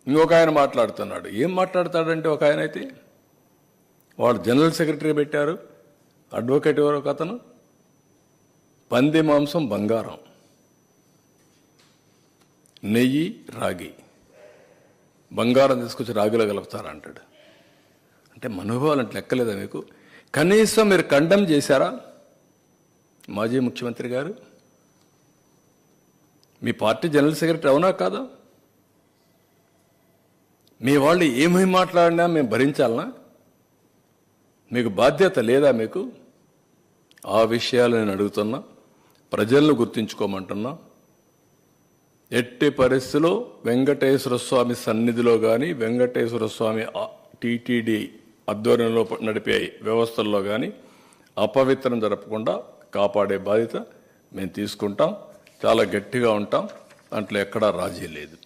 ఇంకొక ఆయన మాట్లాడుతున్నాడు. ఏం మాట్లాడతాడంటే ఒక ఆయన అయితే వాళ్ళు జనరల్ సెక్రటరీ పెట్టారు, అడ్వకేట్ ఎవరో ఒక అతను, పంది మాంసం బంగారం, నెయ్యి రాగి, బంగారం తీసుకొచ్చి రాగిలో కలుపుతారంటాడు. అంటే మనోభావాలు అంటే లెక్కలేదా మీకు? కనీసం మీరు కండెమ్ చేశారా? మాజీ ముఖ్యమంత్రి గారు, మీ పార్టీ జనరల్ సెక్రటరీ అవునా కాదా? మీ వాళ్ళు ఏమేమి మాట్లాడినా మేము భరించాలనా? మీకు బాధ్యత లేదా? మీకు ఆ విషయాలు నేను అడుగుతున్నా, ప్రజలను గుర్తించుకోమంటున్నా. ఎట్టి పరిస్థితిలో వెంకటేశ్వర స్వామి సన్నిధిలో కానీ, వెంకటేశ్వర స్వామి టీటీడీ ఆధ్వర్యంలో నడిపే వ్యవస్థల్లో కానీ అపవిత్రం జరపకుండా కాపాడే బాధ్యత మేము తీసుకుంటాం. చాలా గట్టిగా ఉంటాం, దాంట్లో ఎక్కడా రాజీ లేదు.